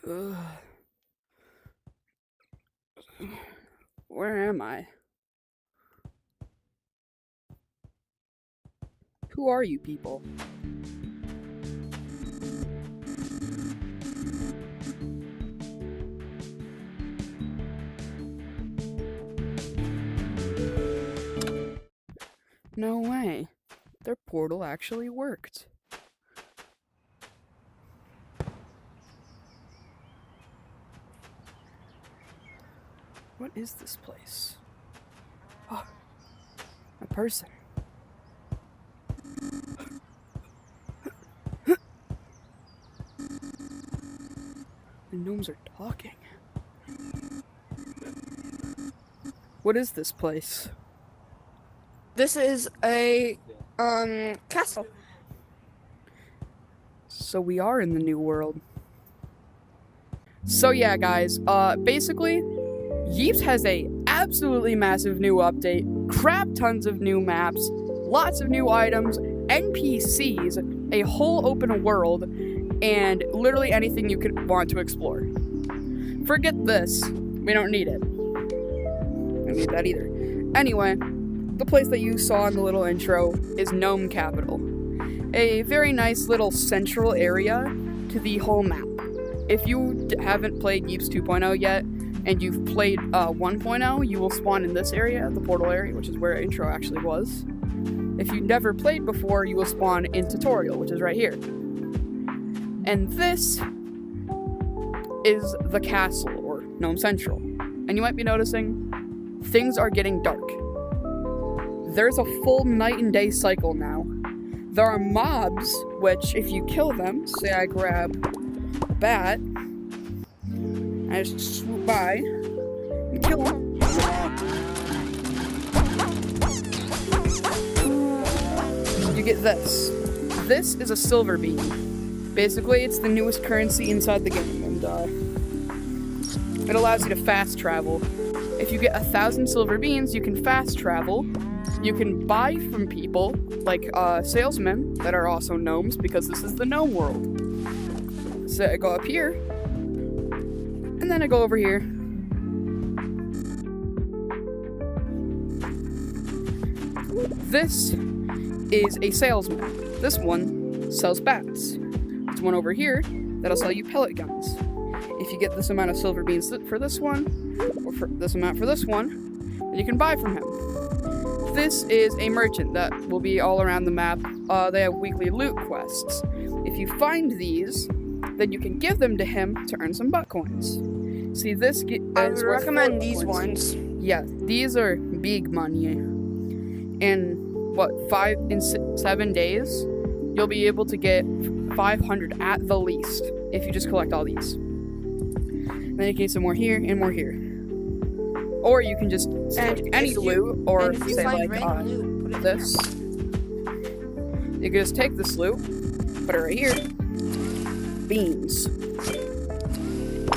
Ugh. Where am I? Who are you people? No way. Their portal actually worked. What is this place? Oh, a person. The gnomes are talking. What is this place? This is a castle. So we are in the new world. So yeah, guys, basically, Yeeps has a absolutely massive new update, crap tons of new maps, lots of new items, NPCs, a whole open world, and literally anything you could want to explore. Forget this. We don't need it. I don't need that either. Anyway, the place that you saw in the little intro is Gnome Capital. A very nice little central area to the whole map. If you haven't played Yeeps 2.0 yet, and you've played 1.0, you will spawn in this area, the portal area, which is where intro actually was. If you've never played before, you will spawn in tutorial, which is right here. And this is the castle, or Gnome Central. And you might be noticing, things are getting dark. There's a full night and day cycle now. There are mobs, which if you kill them, say I grab a bat, I just swoop by and kill him. You get this. This is a silver bean. Basically, it's the newest currency inside the game, and it allows you to fast travel. If you get 1,000 silver beans, you can fast travel. You can buy from people, like salesmen, that are also gnomes, because this is the gnome world. So I go up here, and then I go over here. This is a salesman. This one sells bats. There's one over here that'll sell you pellet guns. If you get this amount of silver beans for this one, or for this amount for this one, then you can buy from him. This is a merchant that will be all around the map. They have weekly loot quests. If you find these, then you can give them to him to earn some butt coins. See, this I would recommend these ones. Yeah, these are big money. In what, 7 days, you'll be able to get 500 at the least if you just collect all these. Then you get some more here and more here. Or you can just take any loot, or say like this. You can just take this loot, put it right here. Beans.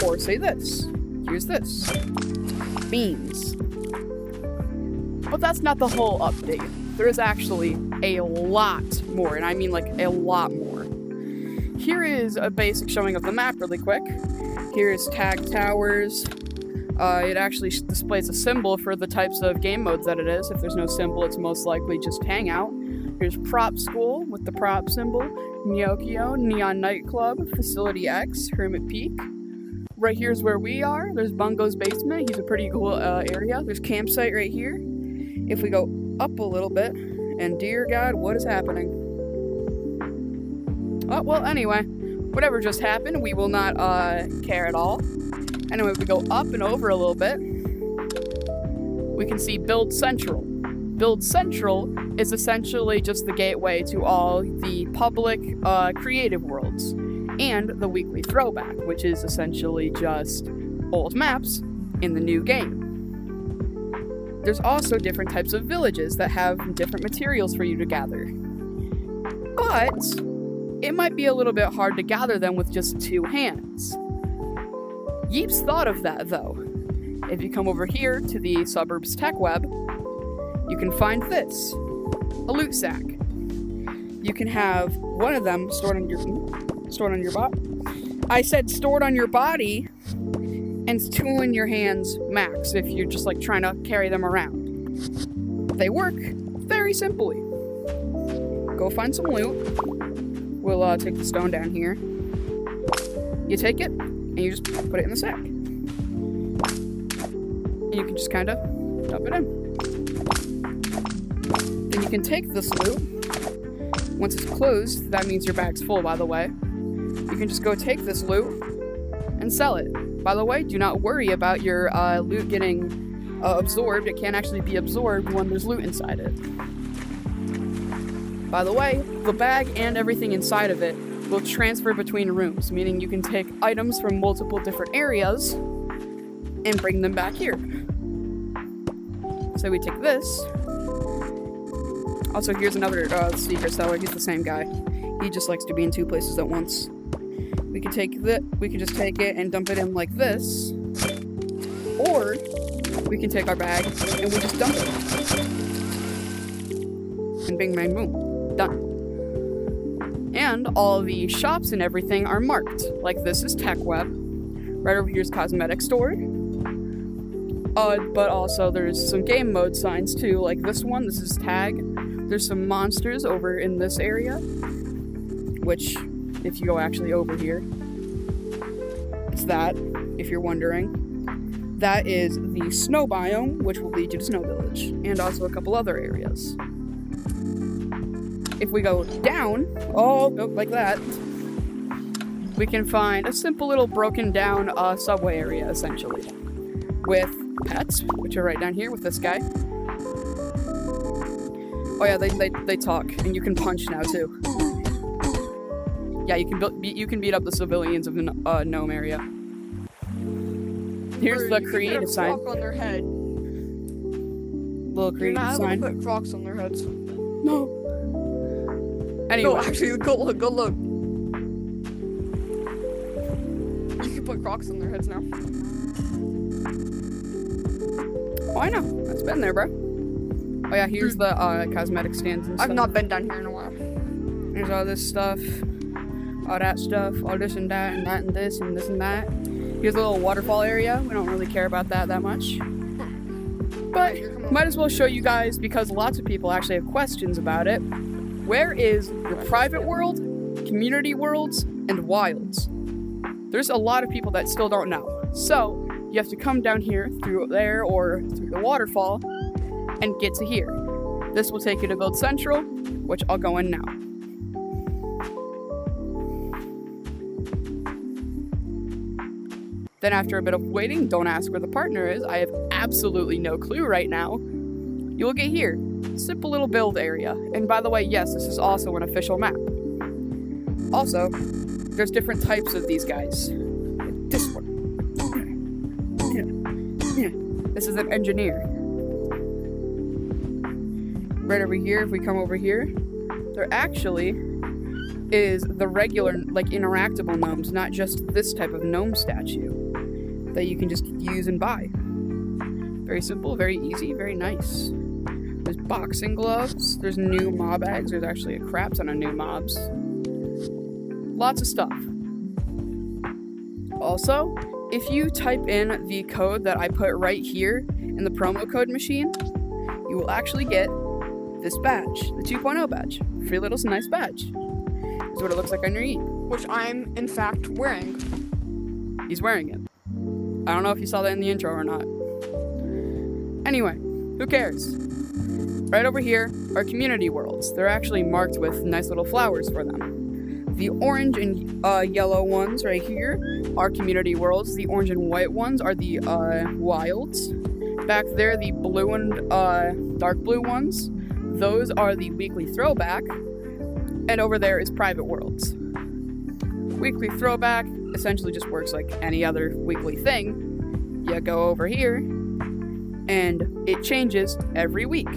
Or say this. Here's this. Beans. But that's not the whole update. There is actually a lot more, and I mean like a lot more. Here is a basic showing of the map really quick. Here is tag towers. It actually displays a symbol for the types of game modes that it is. If there's no symbol, it's most likely just hangout. Here's prop school with the prop symbol. Neokio, Neon Nightclub, Facility X, Hermit Peak. Right here's where we are. There's Bungo's basement. He's a pretty cool area. There's campsite right here. If we go up a little bit, and dear God, what is happening? Oh, well, anyway, whatever just happened, we will not care at all. Anyway, if we go up and over a little bit, we can see Build Central. Build Central is essentially just the gateway to all the public creative worlds, and the weekly throwback, which is essentially just old maps in the new game. There's also different types of villages that have different materials for you to gather. But it might be a little bit hard to gather them with just 2 hands. Yeeps thought of that, though. If you come over here to the Suburbs Tech Web, you can find this, a loot sack. You can have one of them stored on your bot, I said stored on your body, and 2 in your hands max if you're just like trying to carry them around. They work very simply. Go find some loot. We'll take the stone down here. You take it, and you just put it in the sack. And you can just kind of dump it in. Then you can take this loot. Once it's closed, that means your bag's full, by the way. You can just go take this loot and sell it. By the way, do not worry about your loot getting absorbed. It can't actually be absorbed when there's loot inside it. By the way, the bag and everything inside of it will transfer between rooms, meaning you can take items from multiple different areas and bring them back here. So we take this. Also, here's another secret seller. He's the same guy. He just likes to be in 2 places at once. We can take that. We can just take it and dump it in like this, or we can take our bag and we just dump it. And bing, bang, boom, done. And all the shops and everything are marked. Like this is Tech Web. Right over here is Cosmetic Store. But also there's some game mode signs too. Like this one. This is Tag. There's some monsters over in this area, which, if you go actually over here, it's that, if you're wondering. That is the snow biome, which will lead you to Snow Village, and also a couple other areas. If we go down, like that, we can find a simple little broken down subway area, essentially, with pets, which are right down here with this guy. Oh yeah, they talk, and you can punch now too. Yeah, you can beat up the civilians of the Gnome area. Here's the creative sign. Croc on their head. Little creative sign. You're not able to put crocs on their heads. No. Anyway. No, actually, go look. You can put crocs on their heads now. Oh, I know. That's been there, bro. Oh yeah, here's the cosmetic stands and stuff. I've not been down here in a while. There's all this stuff. All that stuff. All this and that and that and this and this and that. Here's a little waterfall area. We don't really care about that much. But might as well show you guys because lots of people actually have questions about it. Where is your private world, community worlds, and wilds? There's a lot of people that still don't know. So you have to come down here through there or through the waterfall and get to here. This will take you to Build Central, which I'll go in now. Then after a bit of waiting, don't ask where the partner is. I have absolutely no clue right now. You'll get here. Simple little build area. And by the way, yes, this is also an official map. Also, there's different types of these guys. This one. This is an engineer. Right over here, if we come over here, there actually is the regular, like, interactable gnomes, not just this type of gnome statue that you can just use and buy. Very simple, very easy, very nice. There's boxing gloves, there's new mob eggs, there's actually a crap ton of new mobs. Lots of stuff. Also, if you type in the code that I put right here in the promo code machine, you will actually get this badge, the 2.0 badge. Free little nice badge. This is what it looks like on your Yeep. Which I'm, in fact, wearing. He's wearing it. I don't know if you saw that in the intro or not. Anyway, who cares? Right over here are community worlds. They're actually marked with nice little flowers for them. The orange and yellow ones right here are community worlds. The orange and white ones are the wilds. Back there, the blue and dark blue ones, those are the weekly throwback. And over there is private worlds. Weekly throwback essentially just works like any other weekly thing. You go over here, and it changes every week.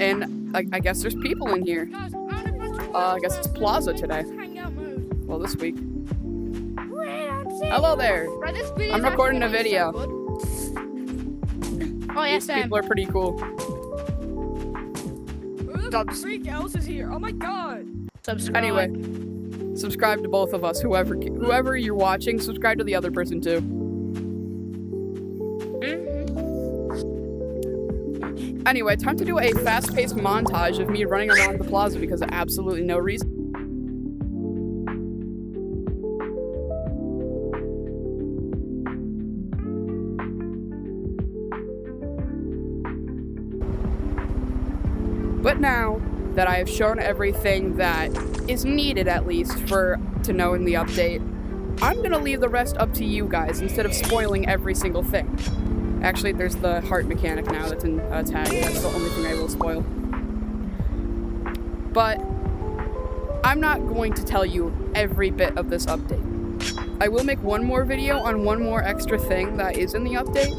And I guess there's people in here. I guess it's Plaza today. Well, this week. Hello there. I'm recording a video. Oh, yes, These people are pretty cool. Dubs. Freak else is here. Oh my god. Subscribe. Anyway, subscribe to both of us. Whoever you're watching, subscribe to the other person too. Anyway, time to do a fast-paced montage of me running around the plaza because of absolutely no reason. But now that I have shown everything that is needed, at least, to know in the update, I'm gonna leave the rest up to you guys instead of spoiling every single thing. Actually, there's the heart mechanic now that's in tag. That's the only thing I will spoil. But I'm not going to tell you every bit of this update. I will make one more video on one more extra thing that is in the update,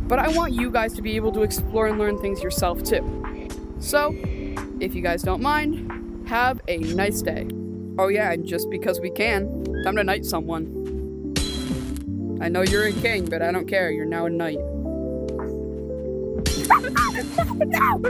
but I want you guys to be able to explore and learn things yourself too. So, if you guys don't mind, have a nice day. Oh yeah, and just because we can, time to knight someone. I know you're a king, but I don't care. You're now a knight. No!